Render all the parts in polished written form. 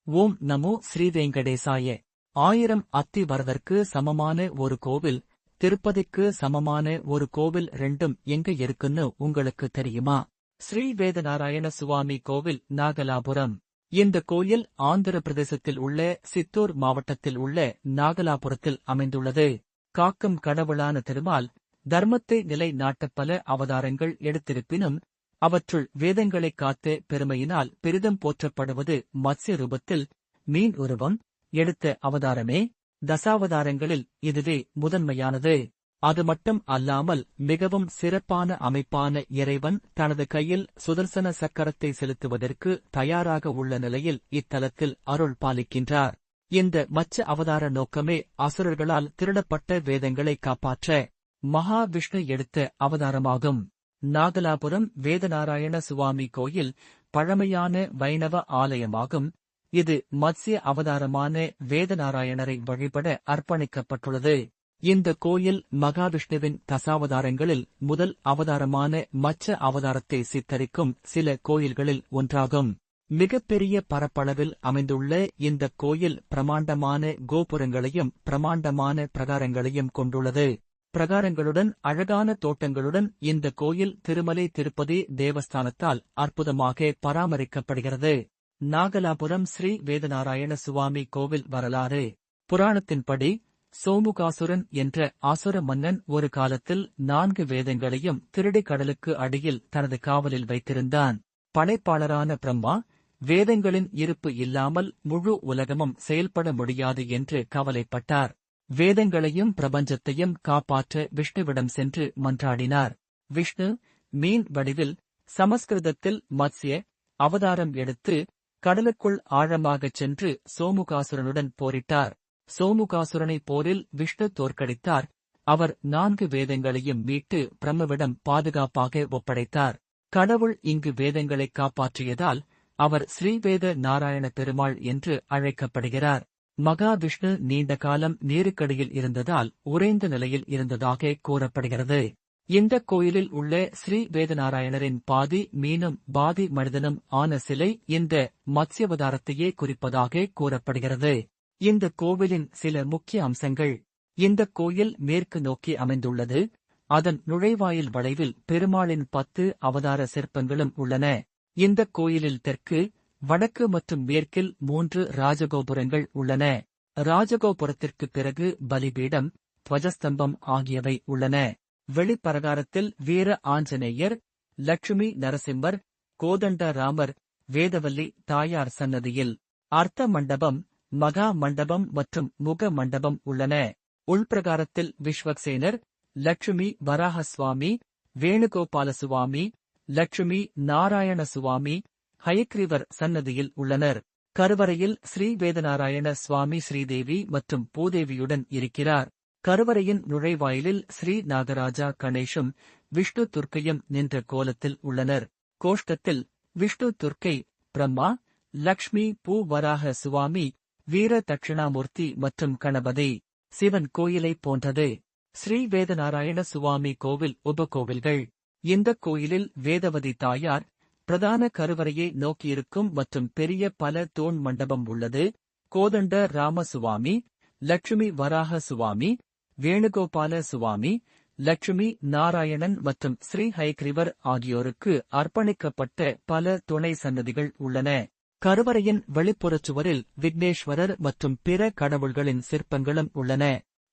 ஓம் நமோ ஸ்ரீவேங்கடேசாய. 1000 அத்தி வரதற்கு சமமான ஒரு கோவில், திருப்பதிக்கு சமமான ஒரு கோவில் ரெண்டும் எங்க இருக்குன்னு உங்களுக்கு தெரியுமா? ஸ்ரீ வேதநாராயண சுவாமி கோவில், நாகலாபுரம். இந்த கோயில் ஆந்திர பிரதேசத்தில் உள்ள சித்தூர் மாவட்டத்தில் உள்ள நாகலாபுரத்தில் அமைந்துள்ளது. காக்கும் கடவுளான திருமால் தர்மத்தை நிலை நாட்ட பல அவதாரங்கள் எடுத்திருப்பினும் அவற்றுள் வேதங்களைக் காத்த பெருமையினால் பெரிதும் போற்றப்படுவது மத்ஸ்ய ரூபத்தில் மீன் உருவம் எடுத்த அவதாரமே. தசாவதாரங்களில் இதுவே முதன்மையானது. அது மட்டும் அல்லாமல் மிகவும் சிறப்பான அமைப்பான இறைவன் தனது கையில் சுதர்சன சக்கரத்தை செலுத்துவதற்கு தயாராக உள்ள நிலையில் இத்தலத்தில் அருள் பாலிக்கின்றார். இந்த மத்ஸ்ய அவதார நோக்கமே அசுரர்களால் திருடப்பட்ட வேதங்களை காப்பாற்ற மகாவிஷ்ணு எடுத்த அவதாரமாகும். நாகலாபுரம் வேதநாராயண சுவாமி கோயில் பழமையான வைணவ ஆலயமாகும். இது மத்ஸ்ய அவதாரமான வேதநாராயணரை வழிபட அர்ப்பணிக்கப்பட்டுள்ளது. இந்த கோயில் மகாவிஷ்ணுவின் தசாவதாரங்களில் முதல் அவதாரமான மத்ஸ்ய அவதாரத்தை சித்தரிக்கும் சில கோயில்களில் ஒன்றாகும். மிகப்பெரிய பரப்பளவில் அமைந்துள்ள இந்த கோயில் பிரமாண்டமான கோபுரங்களையும் பிரமாண்டமான பிரகாரங்களையும் கொண்டுள்ளது. பிரகாரங்களுடன் அழகான தோட்டங்களுடன் இந்த கோயில் திருமலை திருப்பதி தேவஸ்தானத்தால் அற்புதமாக பராமரிக்கப்படுகிறது. நாகலாபுரம் ஸ்ரீ வேதநாராயண சுவாமி கோவில் வரலாறு. புராணத்தின்படி சோமுகாசுரன் என்ற அசுர மன்னன் ஒரு காலத்தில் 4 வேதங்களையும் திருடி கடலுக்கு அடியில் தனது காவலில் வைத்திருந்தான். படைப்பாளரான பிரம்மா வேதங்களின் இருப்பு இல்லாமல் முழு உலகமும் செயல்பட முடியாது என்று கவலைப்பட்டார். வேதங்களையும் பிரபஞ்சத்தையும் காப்பாற்ற விஷ்ணுவிடம் சென்று மன்றாடினார். விஷ்ணு மீன் வடிவில் சமஸ்கிருதத்தில் மத்ஸ்ய அவதாரம் எடுத்து கடலுக்குள் ஆழமாகச் சென்று சோமுகாசுரனுடன் போரிட்டார். சோமுகாசுரனை போரில் விஷ்ணு தோற்கடித்தார். அவர் 4 வேதங்களையும் மீட்டு பிரம்மவிடம் பாதுகாப்பாக ஒப்படைத்தார். கடவுள் இங்கு வேதங்களைக் காப்பாற்றியதால் அவர் ஸ்ரீவேத நாராயண பெருமாள் என்று அழைக்கப்படுகிறார். மகாவிஷ்ணு நீண்ட காலம் நீருக்கடியில் இருந்ததால் உறைந்த நிலையில் இருந்ததாக கூறப்படுகிறது. இந்த கோயிலில் உள்ள ஸ்ரீ வேதநாராயணரின் பாதி மீனும் பாதி மனிதனும் ஆன சிலை இந்த மத்ஸ்யாவதாரத்தையே குறிப்பதாக கூறப்படுகிறது. இந்த கோவிலின் சில முக்கிய அம்சங்கள். இந்த கோயில் மேற்கு நோக்கி அமைந்துள்ளது. அதன் நுழைவாயில் வளைவில் பெருமாளின் 10 அவதார சிற்பங்களும் உள்ளன. இந்த கோயிலில் தெற்கு, வடக்கு மற்றும் மேற்கில் 3 ராஜகோபுரங்கள் உள்ளன. ராஜகோபுரத்திற்கு பிறகு பலிபீடம், துவஜஸ்தம்பம் ஆகியவை உள்ளன. வெளிப்பிரகாரத்தில் வீர ஆஞ்சநேயர், லட்சுமி நரசிம்மர், கோதண்ட ராமர், வேதவல்லி தாயார் சன்னதியில் அர்த்த மண்டபம், மகா மண்டபம் மற்றும் முக மண்டபம் உள்ளன. உள்பிரகாரத்தில் விஸ்வக்சேனர், லட்சுமி வராக சுவாமி, வேணுகோபால சுவாமி, லட்சுமி நாராயண சுவாமி, ஹயக்ரீவர் சன்னதியில் உள்ளனர். கருவறையில் ஸ்ரீ வேதநாராயண சுவாமி ஸ்ரீதேவி மற்றும் பூதேவியுடன் இருக்கிறார். கருவறையின் நுழைவாயிலில் ஸ்ரீ நாகராஜா கணேஷும் விஷ்ணு துர்க்கையும் நின்ற கோலத்தில் உள்ளனர். கோஷ்டத்தில் விஷ்ணு துர்க்கை, பிரம்மா, லக்ஷ்மி பூ வராக சுவாமி, வீர தட்சிணாமூர்த்தி மற்றும் கணபதி. சிவன் கோயிலைப் போன்றது. ஸ்ரீ வேதநாராயண சுவாமி கோவில் உபகோவில்கள். இந்த கோயிலில் வேதவதி தாயார் பிரதான கருவறையை நோக்கியிருக்கும் மற்றும் பெரிய பல தூண் மண்டபம் உள்ளது. கோதண்ட ராம சுவாமி, லட்சுமி வராக சுவாமி, வேணுகோபால சுவாமி, லட்சுமி நாராயணன் மற்றும் ஸ்ரீ ஹயக்ரீவர் ஆகியோருக்கு அர்ப்பணிக்கப்பட்ட பல துணை சன்னதிகள் உள்ளன. கருவறையின் வெளிப்புறச் சுவரில் விக்னேஸ்வரர் மற்றும் பிற கடவுள்களின் சிற்பங்களும் உள்ளன.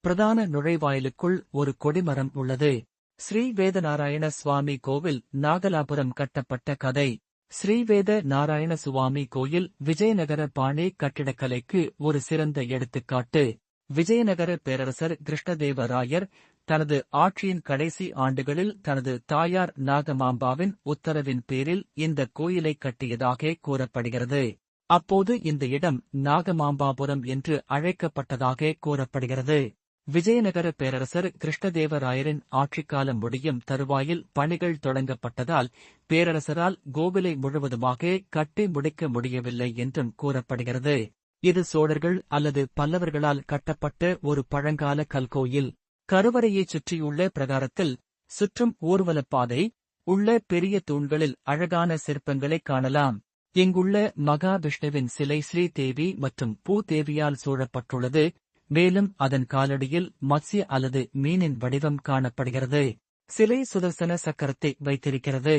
பிரதான நுழைவாயிலுக்குள் ஒரு கொடிமரம் உள்ளது. ஸ்ரீ வேதநாராயண சுவாமி கோவில் நாகலாபுரம் கட்டப்பட்ட கதை. ஸ்ரீவேத நாராயண சுவாமி கோயில் விஜயநகர பாணி கட்டிடக்கலைக்கு ஒரு சிறந்த எடுத்துக்காட்டு. விஜயநகர பேரரசர் கிருஷ்ணதேவராயர் தனது ஆட்சியின் கடைசி ஆண்டுகளில் தனது தாயார் நாகமாம்பாவின் உத்தரவின் பேரில் இந்த கோயிலை கட்டியதாக கூறப்படுகிறது. அப்போது இந்த இடம் நாகமாம்பாபுரம் என்று அழைக்கப்பட்டதாக கூறப்படுகிறது. விஜயநகர பேரரசர் கிருஷ்ணதேவராயரின் ஆட்சிக்காலம் முடியும் தருவாயில் பணிகள் தொடங்கப்பட்டதால் பேரரசரால் கோவிலை முழுவதுமாக கட்டி முடிக்க முடியவில்லை என்றும் கூறப்படுகிறது. இது சோழர்கள் அல்லது பல்லவர்களால் கட்டப்பட்ட ஒரு பழங்கால கல்கோயில். கருவறையைச் சுற்றியுள்ள பிரகாரத்தில் சுற்றும் ஊர்வலப்பாதை உள்ள பெரிய தூண்களில் அழகான சிற்பங்களைக் காணலாம். இங்குள்ள மகாவிஷ்ணுவின் சிலை ஸ்ரீதேவி மற்றும் பூதேவியால் சூழப்பட்டுள்ளது. மேலும் அதன் காலடியில் மத்ஸ்ய அல்லது மீனின் வடிவம் காணப்படுகிறது. சிலை சுதர்சன சக்கரத்தை வைத்திருக்கிறது.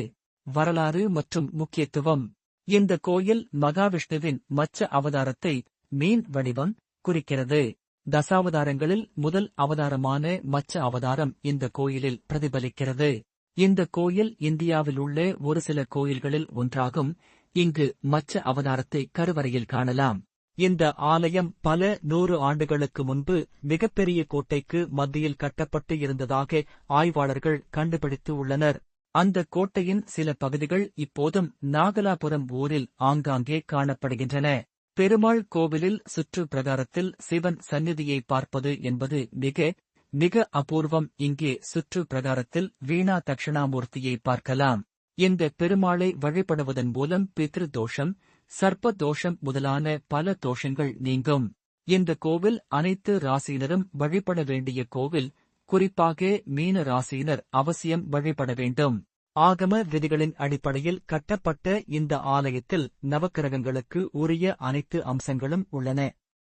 வரலாறு மற்றும் முக்கியத்துவம். இந்த கோயில் மகாவிஷ்ணுவின் மச்ச அவதாரத்தை மீன் வடிவம் குறிக்கிறது. தசாவதாரங்களில் முதல் அவதாரமான மச்ச அவதாரம் இந்த கோயிலில் பிரதிபலிக்கிறது. இந்த கோயில் இந்தியாவில் உள்ள ஒரு சில கோயில்களில் ஒன்றாகும். இங்கு மச்ச அவதாரத்தை கருவறையில் காணலாம். இந்த ஆலயம் பல 100 ஆண்டுகளுக்கு முன்பு மிகப்பெரிய கோட்டைக்கு மத்தியில் கட்டப்பட்டு இருந்ததாக ஆய்வாளர்கள் கண்டுபிடித்து உள்ளனர். அந்த கோட்டையின் சில பகுதிகள் இப்போதும் நாகலாபுரம் ஊரில் ஆங்காங்கே காணப்படுகின்றன. பெருமாள் கோவிலில் சுற்று பிரகாரத்தில் சிவன் சந்நிதியை பார்ப்பது என்பது மிக மிக அபூர்வம். இங்கே சுற்று பிரகாரத்தில் வீணா தட்சிணாமூர்த்தியை பார்க்கலாம். இந்த பெருமாளை வழிபடுவதன் மூலம் பித்ரு தோஷம், சர்ப்ப தோஷம் முதலான பல தோஷங்கள் நீங்கும். இந்த கோவில் அனைத்து ராசியினரும் வழிபட வேண்டிய கோவில். குறிப்பாக மீன ராசியினர் அவசியம் வழிபட வேண்டும். ஆகம விதிகளின் அடிப்படையில் கட்டப்பட்ட இந்த ஆலயத்தில் நவக்கிரகங்களுக்கு உரிய அனைத்து அம்சங்களும் உள்ளன.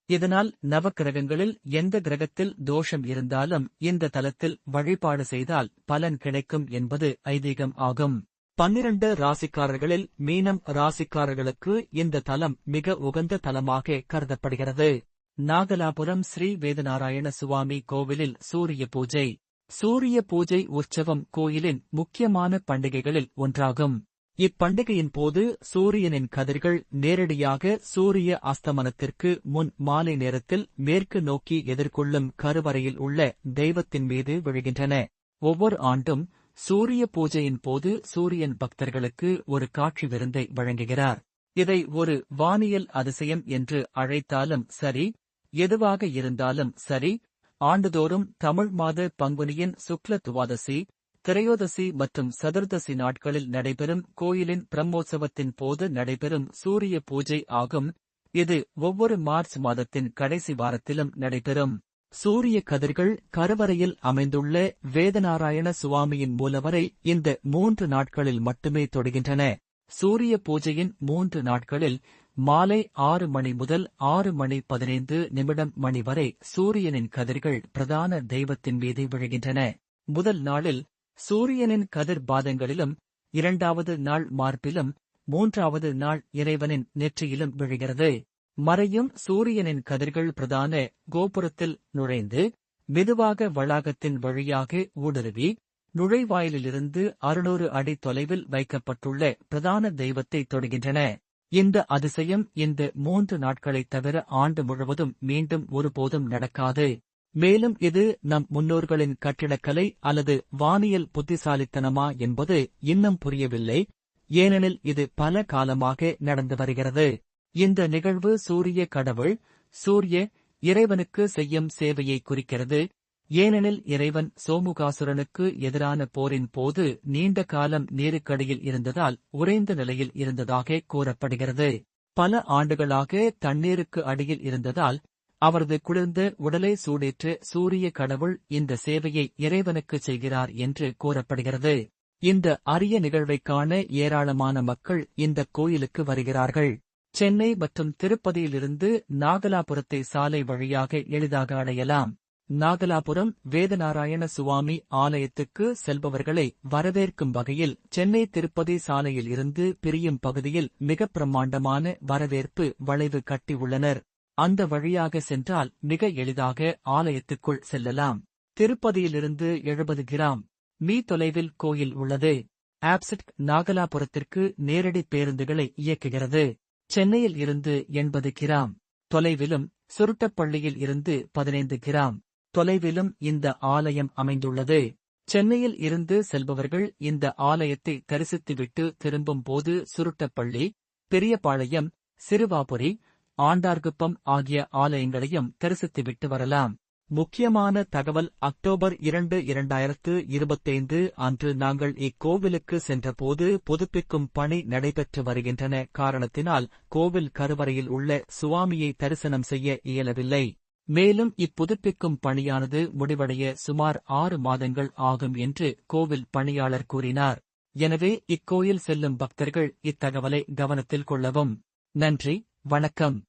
இதனால் நவக்கிரகங்களில் எந்த கிரகத்தில் தோஷம் இருந்தாலும் இந்த தலத்தில் வழிபாடு செய்தால் பலன் கிடைக்கும் என்பது ஐதீகம் ஆகும். 12 ராசிக்காரர்களில் மீனம் ராசிக்காரர்களுக்கு இந்த தலம் மிக உகந்த தலமாக கருதப்படுகிறது. நாகலாபுரம் ஸ்ரீ வேதநாராயண சுவாமி கோவிலில் சூரிய பூஜை. சூரிய பூஜை உற்சவம் கோயிலின் முக்கியமான பண்டிகைகளில் ஒன்றாகும். இப்பண்டிகையின் போது சூரியனின் கதிர்கள் நேரடியாக சூரிய அஸ்தமனத்திற்கு முன் மாலை நேரத்தில் மேற்கு நோக்கி எதிர்கொள்ளும் கருவறையில் உள்ள தெய்வத்தின் மீது விழுகின்றன. ஒவ்வொரு ஆண்டும் சூரிய பூஜையின் போது சூரியன் பக்தர்களுக்கு ஒரு காட்சி விருந்தை வழங்குகிறார். இதை ஒரு வானியல் அதிசயம் என்று அழைத்தாலும் சரி, எதுவாக இருந்தாலும் சரி, ஆண்டுதோறும் தமிழ் மாத பங்குனியின் சுக்ல துவாதசி, திரையோதசி மற்றும் சதுர்தசி நாட்களில் நடைபெறும் கோயிலின் பிரம்மோற்சவத்தின் போது நடைபெறும் சூரிய பூஜை ஆகும். இது ஒவ்வொரு மார்ச் மாதத்தின் கடைசி வாரத்திலும் நடைபெறும். சூரிய கதிர்கள் கருவறையில் அமைந்துள்ள வேதநாராயண சுவாமியின் மூலவரை இந்த 3 நாட்களில் மட்டுமே தொடுகின்றன. சூரிய பூஜையின் 3 நாட்களில் மாலை 6 மணி முதல் 6:15 மணி வரை சூரியனின் கதிர்கள் பிரதான தெய்வத்தின் மீது விழுகின்றன. முதல் நாளில் சூரியனின் கதிர் பாதங்களிலும், 2வது நாள் மார்பிலும், 3வது நாள் இறைவனின் நெற்றியிலும் விழுகிறது. மறையும் சூரியனின் கதிர்கள் பிரதான கோபுரத்தில் நுழைந்து மெதுவாக வளாகத்தின் வழியாக ஊடுருவி நுழைவாயிலிருந்து 600 அடி தொலைவில் வைக்கப்பட்டுள்ள பிரதான தெய்வத்தை தொடுகின்றன. இந்த அதிசயம் இந்த 3 நாட்களைத் தவிர ஆண்டு முழுவதும் மீண்டும் ஒருபோதும் நடக்காது. மேலும் இது நம் முன்னோர்களின் கட்டிடக்கலை அல்லது வானியல் புத்திசாலித்தனமா என்பது இன்னும் புரியவில்லை. ஏனெனில் இது பல காலமாக நடந்து வருகிறது. இந்த நிகழ்வு சூரிய கடவுள், சூரிய இறைவனுக்கு செய்யும் சேவையை குறிக்கிறது. ஏனெனில் இறைவன் சோமுகாசுரனுக்கு எதிரான போரின் போது நீண்ட காலம் நீருக்கடியில் இருந்ததால் உறைந்த நிலையில் இருந்ததாக கூறப்படுகிறது. பல ஆண்டுகளாக தண்ணீருக்கு அடியில் இருந்ததால் அவரது குளிர்ந்த உடலை சூடேற்ற சூரிய கடவுள் இந்த சேவையை இறைவனுக்கு செய்கிறார் என்று கூறப்படுகிறது. இந்த அரிய நிகழ்வைக் காண ஏராளமான மக்கள் இந்த கோயிலுக்கு வருகிறார்கள். சென்னை மற்றும் திருப்பதியிலிருந்து நாகலாபுரத்தை சாலை வழியாக எளிதாக அடையலாம். நாகலாபுரம் வேதநாராயண சுவாமி ஆலயத்துக்கு செல்பவர்களை வரவேற்கும் வகையில் சென்னை திருப்பதி சாலையில் இருந்து பிரியும் பகுதியில் மிக பிரம்மாண்டமான வரவேற்பு வளைவு கட்டியுள்ளனர். அந்த வழியாக சென்றால் மிக எளிதாக ஆலயத்துக்குள் செல்லலாம். திருப்பதியிலிருந்து 70 கிமீ தொலைவில் கோயில் உள்ளது. ஆப்செட் நாகலாபுரத்திற்கு நேரடி பேருந்துகளை இயக்குகிறது. சென்னையில் இருந்து 80 கிமீ தொலைவிலும், சுருட்டப்பள்ளியில் இருந்து 15 கிமீ தொலைவிலும் இந்த ஆலயம் அமைந்துள்ளது. சென்னையில் இருந்து செல்பவர்கள் இந்த ஆலயத்தை தரிசித்துவிட்டு திரும்பும் போது சுருட்டப்பள்ளி, பெரியபாளையம், சிறுவாபுரி, ஆண்டார்குப்பம் ஆகிய ஆலயங்களையும் தரிசித்துவிட்டு வரலாம். முக்கியமான தகவல்: அக்டோபர் 2, 2025 அன்று நாங்கள் இக்கோவிலுக்கு சென்றபோது புதுப்பிக்கும் பணி நடைபெற்று வருகின்றன காரணத்தினால் கோவில் கருவறையில் உள்ள சுவாமியை தரிசனம் செய்ய இயலவில்லை. மேலும் இப்புதுப்பிக்கும் பணியானது முடிவடைய சுமார் 6 மாதங்கள் ஆகும் என்று கோவில் பணியாளர் கூறினார். எனவே இக்கோயில் செல்லும் பக்தர்கள் இத்தகவலை கவனத்தில் கொள்ளவும். நன்றி, வணக்கம்.